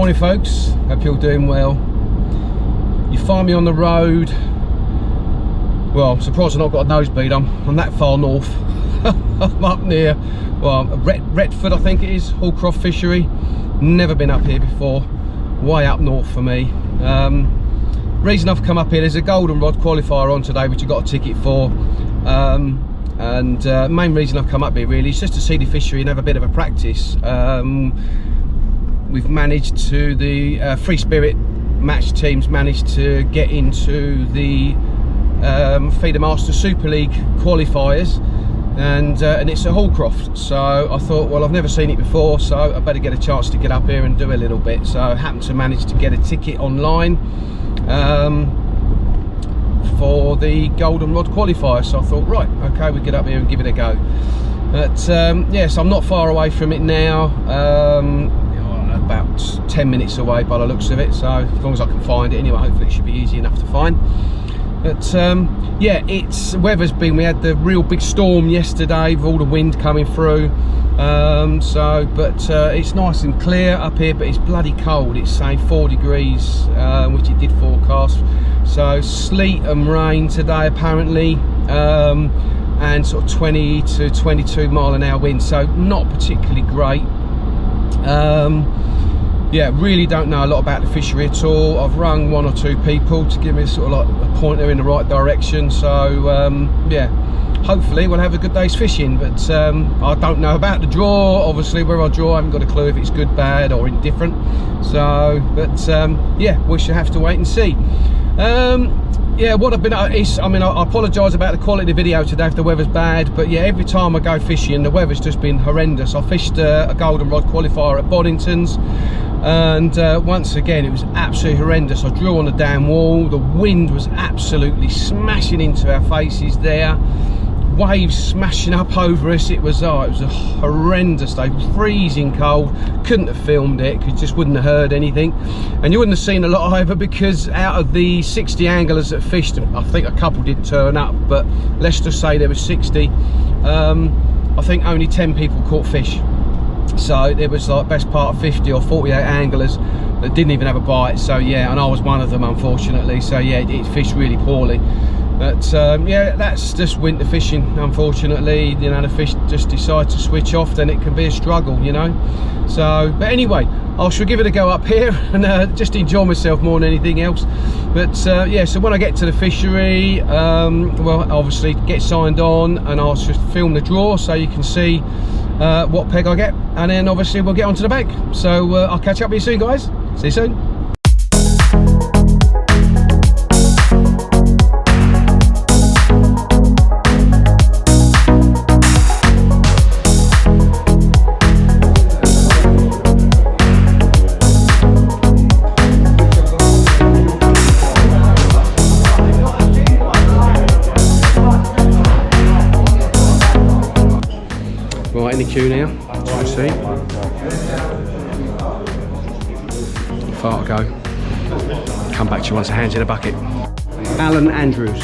Morning folks, hope you're doing well. You find me on the road. Well, I'm surprised I've not got a nosebleed. I'm that far north. I'm up near, well, Retford I think it is, Hallcroft fishery. Never been up here before, way up north for me. Reason I've come up here, there's a goldenrod qualifier on today which I got a ticket for. Main reason I've come up here really is just to see the fishery and have a bit of a practice. We've managed to, the Free Spirit match teams managed to get into the Feeder Master Super League qualifiers, and it's at Hallcroft. So I thought, well, I've never seen it before, so I better get a chance to get up here and do a little bit. So I happened to manage to get a ticket online for the goldenrod qualifier. So I thought, right, okay, we get up here and give it a go. But yes, I'm not far away from it now. About 10 minutes away by the looks of it, so as long as I can find it anyway, hopefully it should be easy enough to find. But yeah, weather's been, we had the real big storm yesterday with all the wind coming through, it's nice and clear up here, but it's bloody cold. It's saying 4 degrees, which it did forecast. So sleet and rain today apparently, and sort of 20 to 22 mile an hour wind, so not particularly great. Yeah, really don't know a lot about the fishery at all. I've rung 1 or 2 people to give me sort of like a pointer in the right direction, so yeah, hopefully we'll have a good day's fishing. But I don't know about the draw, obviously. Where I draw, I haven't got a clue if it's good, bad or indifferent, so yeah, we shall have to wait and see. Yeah, what I've been I apologise about the quality of the video today if the weather's bad, but yeah, every time I go fishing the weather's just been horrendous. I fished a goldenrod qualifier at Boddington's, and once again it was absolutely horrendous. I drew on the damn wall, the wind was absolutely smashing into our faces there, waves smashing up over us. It was a horrendous day, freezing cold. Couldn't have filmed it because you just wouldn't have heard anything, and you wouldn't have seen a lot either, because out of the 60 anglers that fished, I think a couple did turn up, but let's just say there were 60. I think only 10 people caught fish, so there was like best part of 50 or 48 anglers that didn't even have a bite. So yeah, and I was one of them, unfortunately. So yeah, it fished really poorly. But yeah, that's just winter fishing, unfortunately. You know, the fish just decide to switch off, then it can be a struggle, you know. So, but anyway, I shall give it a go up here and just enjoy myself more than anything else. But yeah, so when I get to the fishery, well, obviously get signed on, and I'll just film the draw so you can see what peg I get, and then obviously we'll get onto the bag. So I'll catch up with you soon, guys. See you soon. Right, in the queue now, try to see. Far to go. Come back to you once the hand's in a bucket. Alan Andrews.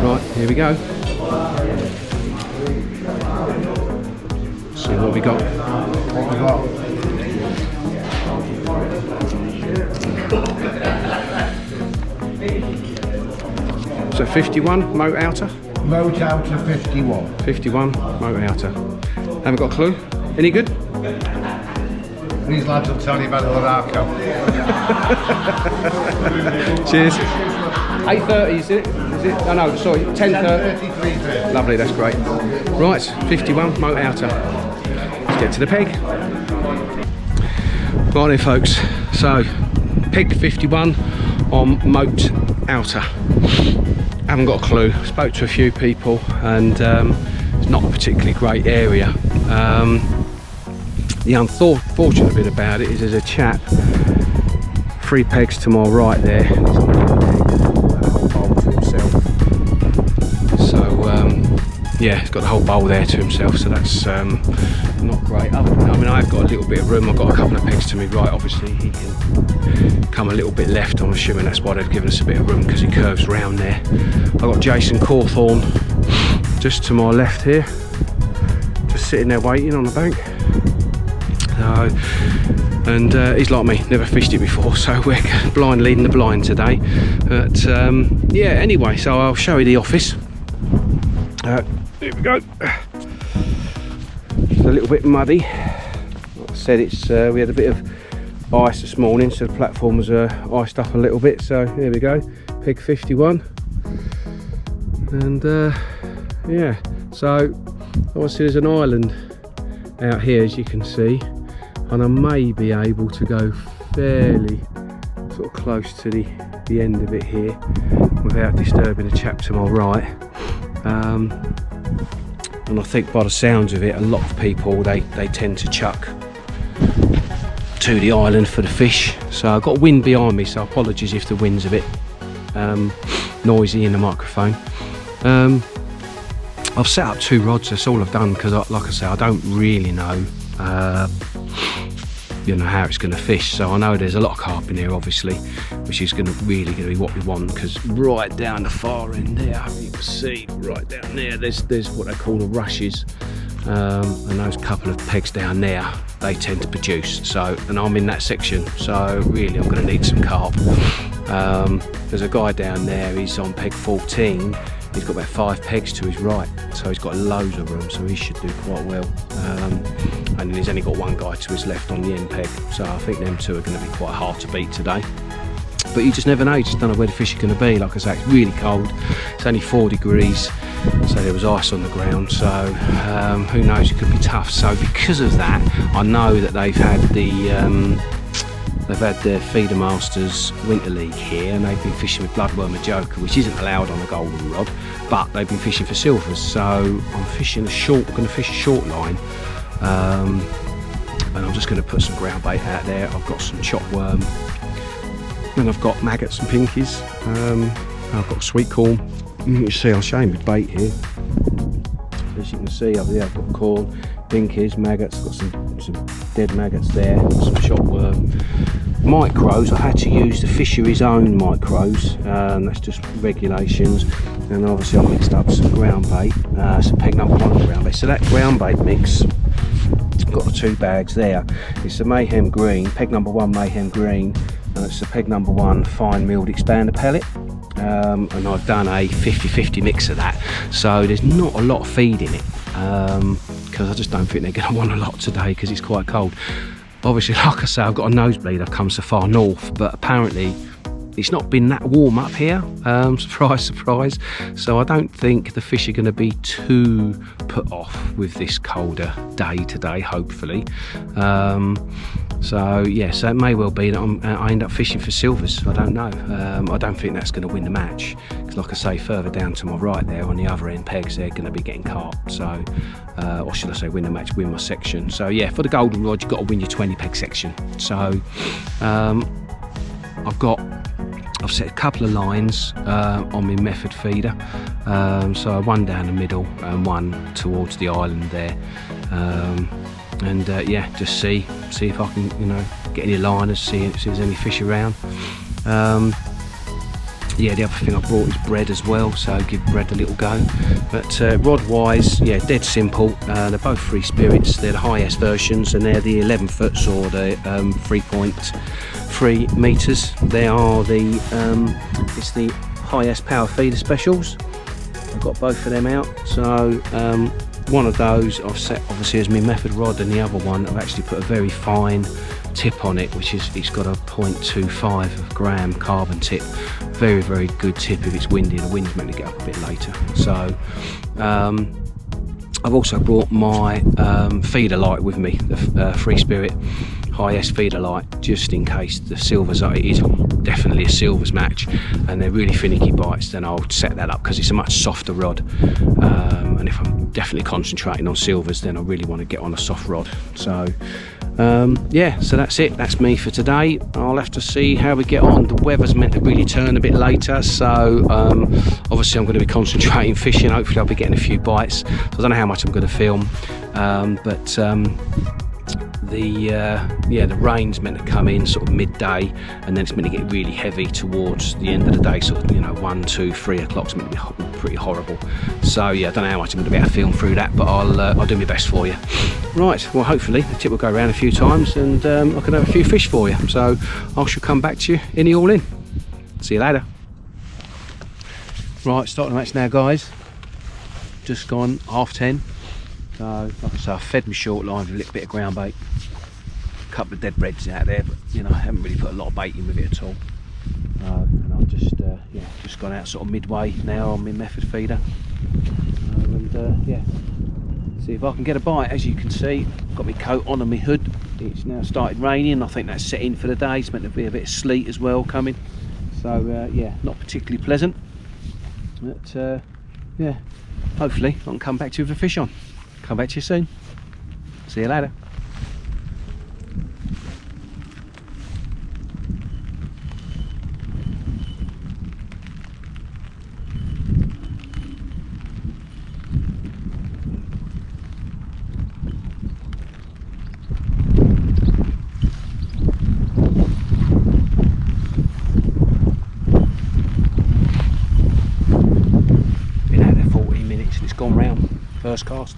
Right, here we go. See what we got. So 51, moat outer. Moat outer 51. 51, moat outer. Haven't got a clue. Any good? These lads will tell you about the Hallcroft. Cheers. 8:30 is it? Oh no, sorry, 10:30. 10:33. Lovely, that's great. Right, 51, moat outer. Let's get to the peg. Right then folks, so peg 51 on moat outer. Haven't got a clue. Spoke to a few people, and it's not a particularly great area. The unfortunate bit about it is there's a chap 3 pegs to my right there, and he's on the whole bowl to himself. So yeah, he's got the whole bowl there to himself, so that's not great. I mean, I've got a little bit of room. I've got a couple of pegs to me right. Obviously he can come a little bit left. I'm assuming that's why they've given us a bit of room, because he curves round there. I've got Jason Cawthorne just to my left here, just sitting there waiting on the bank. So and he's like me, never fished it before, so we're blind leading the blind today. But yeah, anyway, so I'll show you the office. Here we go. It's a little bit muddy. Like I said, it's we had a bit of ice this morning, so the platform was iced up a little bit. So here we go, peg 51, and yeah, so obviously there's an island out here, as you can see, and I may be able to go fairly sort of close to the end of it here without disturbing the chap to my right. And I think by the sounds of it, a lot of people they tend to chuck to the island for the fish. So I've got wind behind me, so apologies if the wind's a bit noisy in the microphone. I've set up 2 rods, that's all I've done, because like I say, I don't really know you know, how it's going to fish. So I know there's a lot of carp in here, obviously, which is really going to be what we want, because right down the far end there, you can see right down there, there's what they call the rushes, and those couple of pegs down there, they tend to produce. So, and I'm in that section, so really I'm going to need some carp. There's a guy down there, he's on peg 14. He's got about 5 pegs to his right, so he's got loads of room, so he should do quite well. And then he's only got 1 guy to his left on the end peg, so I think them 2 are going to be quite hard to beat today. But you just never know, you just don't know where the fish are going to be. Like I say, it's really cold, it's only 4 degrees, so there was ice on the ground, so who knows, it could be tough. So because of that, I know that they've had their Feeder Masters Winter League here, and they've been fishing with bloodworm and joker, which isn't allowed on a golden rod, but they've been fishing for silvers. So I'm fishing going to fish a short line, and I'm just going to put some ground bait out there. I've got some chop worm, and I've got maggots and pinkies. I've got sweet corn. You can see, I'll show you the bait here. As you can see up there, I've got corn, pinkies, maggots, got some dead maggots there, some shot worm. Micros, I had to use the fishery's own micros, that's just regulations, and obviously I mixed up some ground bait, some peg number 1 ground bait. So that ground bait mix, got the 2 bags there. It's the Mayhem Green, peg number 1 Mayhem Green, and it's the peg number 1 fine milled expander pellet. And I've done a 50-50 mix of that, so there's not a lot of feed in it, because I just don't think they're going to want a lot today, because it's quite cold. Obviously, like I say, I've got a nosebleed, I've come so far north, but apparently it's not been that warm up here, surprise surprise, so I don't think the fish are going to be too put off with this colder day today, hopefully. So yeah, so it may well be that I end up fishing for silvers, I don't know. I don't think that's going to win the match, because like I say, further down to my right there on the other end pegs, they're going to be getting carp, so or should I say win the match, win my section. So yeah, for the golden rod you've got to win your 20 peg section. So I've set a couple of lines on my method feeder, so 1 down the middle and 1 towards the island there, and yeah, just see if I can, you know, get any liners, see if there's any fish around. Yeah, the other thing I brought is bread as well, so give bread a little go. But rod wise, yeah, dead simple. They're both Free Spirits, they're the highest versions, and they're the 11 foots or the 3.3 meters. They are the it's the highest power feeder specials. I've got both of them out, so one of those I've set obviously as my method rod, and the other one I've actually put a very fine tip on it, which is, it's got a 0.25 gram carbon tip. Very, very good tip if it's windy. The wind's meant to get up a bit later. So I've also brought my feeder light with me, the Free Spirit highest feeder light, just in case the silvers are, it is definitely a silvers match and they're really finicky bites, then I'll set that up because it's a much softer rod, and if I'm definitely concentrating on silvers, then I really want to get on a soft rod. So yeah, so that's it, that's me for today. I'll have to see how we get on. The weather's meant to really turn a bit later, so obviously I'm going to be concentrating fishing. Hopefully I'll be getting a few bites, so I don't know how much I'm going to film, but the rain's meant to come in sort of midday, and then it's meant to get really heavy towards the end of the day, sort of, you know, 1, 2, 3 o'clock. It's meant to be pretty horrible. So yeah, I don't know how much I'm going to be able to film through that, but I'll do my best for you. Right, well hopefully the tip will go around a few times and I can have a few fish for you. So I shall come back to you in the all in. See you later. Right, starting the match now guys. Just gone 10:30. So like I say, I fed my short line with a little bit of ground bait. A couple of dead reds out there, but you know, I haven't really put a lot of bait in with it at all. And I've just gone out sort of midway now on my method feeder. Yeah, see if I can get a bite. As you can see, got my coat on and my hood. It's now started raining. I think that's set in for the day. It's meant to be a bit of sleet as well coming. So yeah, not particularly pleasant. But yeah, hopefully I can come back to you with a fish on. Come back to you soon. See you later. Gone round, first cast.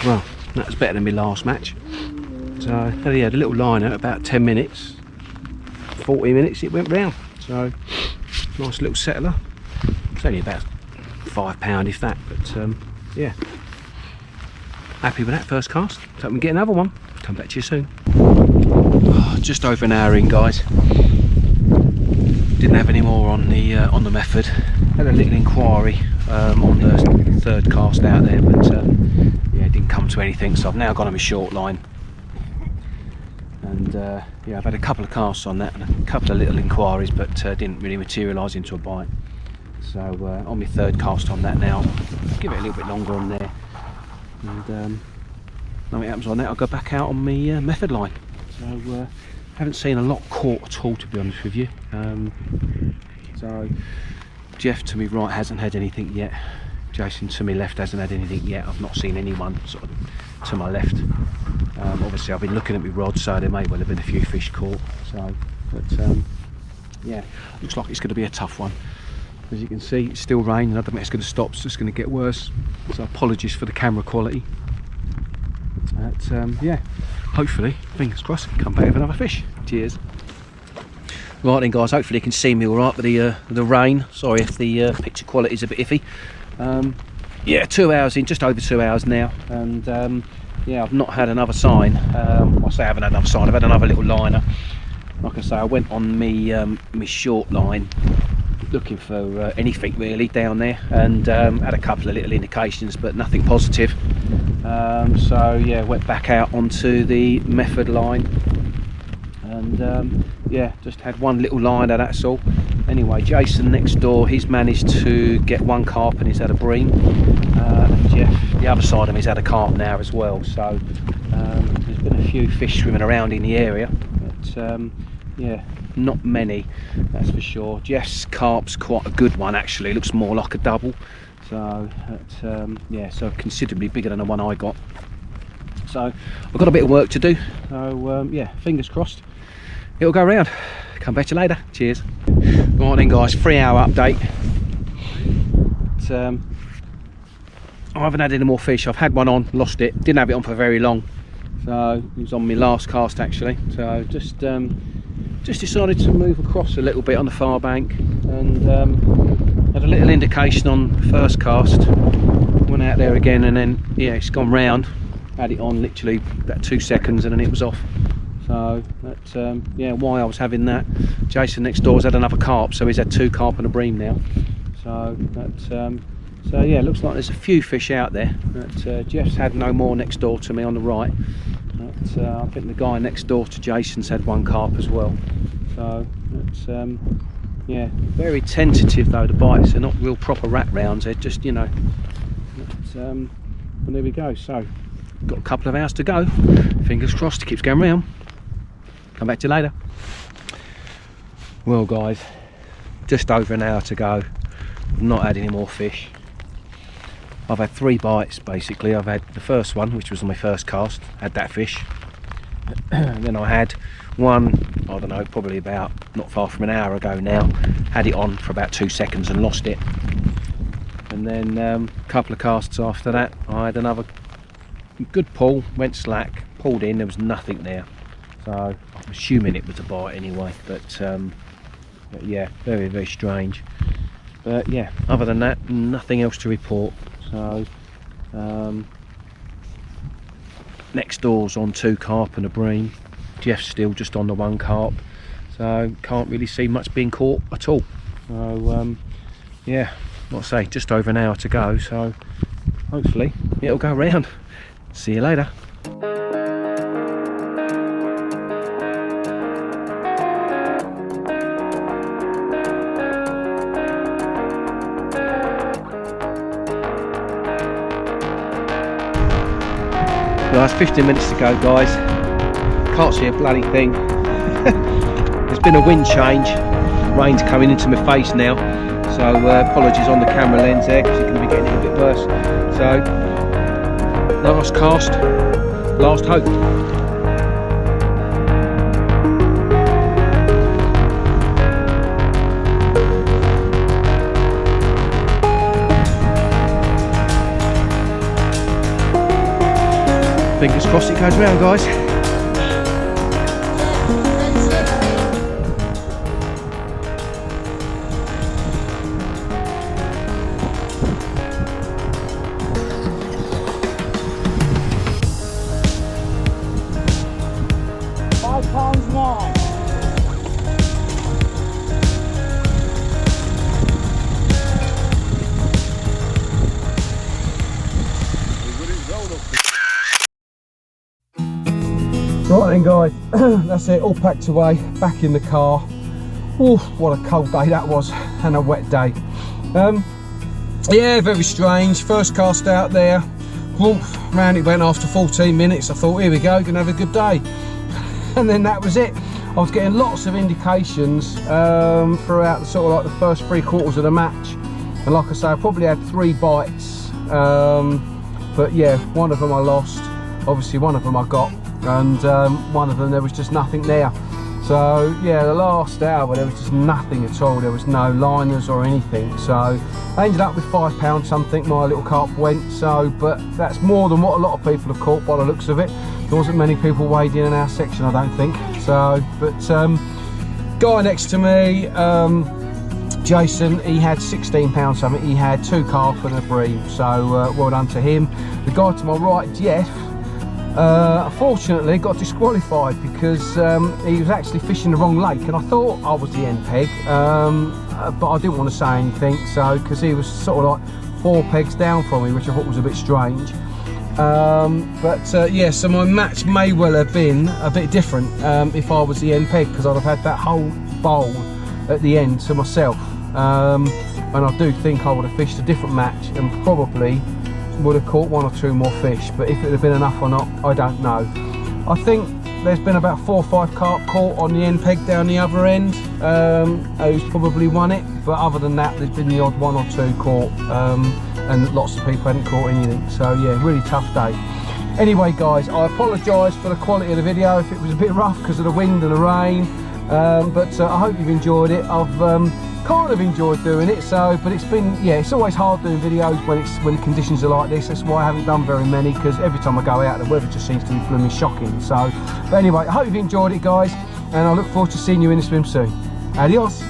Well, that was better than my last match. So I had a little liner, about 10 minutes, 40 minutes it went round. So nice little settler. It's only about £5 if that, but yeah, happy with that first cast. So we can get another one. Come back to you soon. Oh, just over an hour in, guys. Didn't have any more on the method. Had a little inquiry on the third cast out there, but yeah, it didn't come to anything. So I've now got on my short line, and yeah, I've had a couple of casts on that and a couple of little inquiries, but didn't really materialise into a bite. So on my third cast on that now, I'll give it a little bit longer on there, and nothing happens on that, I'll go back out on my method line. So haven't seen a lot caught at all, to be honest with you. So Jeff to me right hasn't had anything yet. Jason to me left hasn't had anything yet. I've not seen anyone sort of to my left. Obviously I've been looking at my rod, so there may well have been a few fish caught. So, but yeah, looks like it's going to be a tough one. As you can see, it's still raining. I don't think it's going to stop. It's just going to get worse. So apologies for the camera quality. But yeah, hopefully, fingers crossed, come back with another fish. Cheers. Right then, guys. Hopefully you can see me all right with the rain. Sorry if the picture quality is a bit iffy. Yeah, 2 hours in, just over 2 hours now, and yeah, I've not had another sign. I say I haven't had another sign. I've had another little liner. Like I say, I went on me short line looking for anything really down there, and had a couple of little indications, but nothing positive. So yeah, went back out onto the method line, and yeah, just had one little liner, that's all. Anyway, Jason next door, he's managed to get one carp and he's had a bream, and Jeff, the other side of him, he's had a carp now as well. So there's been a few fish swimming around in the area, but yeah, not many, that's for sure. Jeff's carp's quite a good one actually, looks more like a double. So yeah, so considerably bigger than the one I got. So I've got a bit of work to do. So yeah, fingers crossed it'll go round. Come back to you later. Cheers. Right then, guys, 3 hour update. I haven't had any more fish. I've had one on, lost it, didn't have it on for very long, so it was on my last cast actually. So just decided to move across a little bit on the far bank, and had a little indication on first cast, went out there again, and then yeah, it's gone round, had it on literally about 2 seconds and then it was off. So that's yeah, why I was having that. Jason next door's had another carp, so he's had 2 carp and a bream now. So that's so yeah, looks like there's a few fish out there. But Jeff's had no more next door to me on the right. But I think the guy next door to Jason's had 1 carp as well. So that's yeah, very tentative though, the bites. They're not real proper rat rounds, they're just, you know, and there we go. So got a couple of hours to go, fingers crossed it keeps going round. Come back to you later. Well guys, just over an hour to go. I've not had any more fish. I've had 3 bites basically. I've had the first one, which was on my first cast, had that fish. And then I had one, I don't know, probably about not far from an hour ago now, had it on for about 2 seconds and lost it. And then a couple of casts after that, I had another good pull, went slack, pulled in, there was nothing there. So I'm assuming it was a bite anyway, but yeah, very, very strange. But yeah, other than that, nothing else to report. So next door's on 2 carp and a bream. Jeff's still just on the 1 carp, so can't really see much being caught at all. So yeah, like I say, just over an hour to go, so hopefully it'll go round. See you later. Well, that's 15 minutes to go, guys. Can't see a bloody thing. There's been a wind change. Rain's coming into my face now, so apologies on the camera lens there, because it's going to be getting a bit worse. So last cast, last hope. Fingers crossed it goes round, guys. Right then, guys, that's it, all packed away, back in the car. Ooh, what a cold day that was, and a wet day. Yeah, very strange. First cast out there, round it went after 14 minutes. I thought, here we go, gonna have a good day. And then that was it. I was getting lots of indications throughout sort of like the first 3/4 of the match, and like I say, I probably had 3 bites, but yeah, one of them I lost, obviously one of them I got, and one of them there was just nothing there. So yeah, the last hour there was just nothing at all. There was no liners or anything. So I ended up with £5 something. My little carp went. So, but that's more than what a lot of people have caught by the looks of it. There wasn't many people weighed in our section, I don't think. So, but guy next to me, Jason, he had £16 something. He had 2 carp and a bream. So well done to him. The guy to my right, Jeff, unfortunately got disqualified because he was actually fishing the wrong lake, and I thought I was the end peg, but I didn't want to say anything, so because he was sort of like 4 pegs down from me, which I thought was a bit strange. Yeah, so my match may well have been a bit different if I was the end peg, because I'd have had that whole bowl at the end to myself, and I do think I would have fished a different match and probably would have caught 1 or 2 more fish, but if it had been enough or not, I don't know. I think there's been about 4 or 5 carp caught on the end peg down the other end, who's probably won it, but other than that there's been the odd 1 or 2 caught, and lots of people hadn't caught anything. So yeah, really tough day. Anyway guys, I apologise for the quality of the video if it was a bit rough because of the wind and the rain, but I hope you've enjoyed it. I've kind of enjoyed doing it, so, but it's been, yeah, it's always hard doing videos when conditions are like this. That's why I haven't done very many, because every time I go out the weather just seems to be blooming shocking. So, but anyway, I hope you've enjoyed it guys, and I look forward to seeing you in the swim soon. Adios.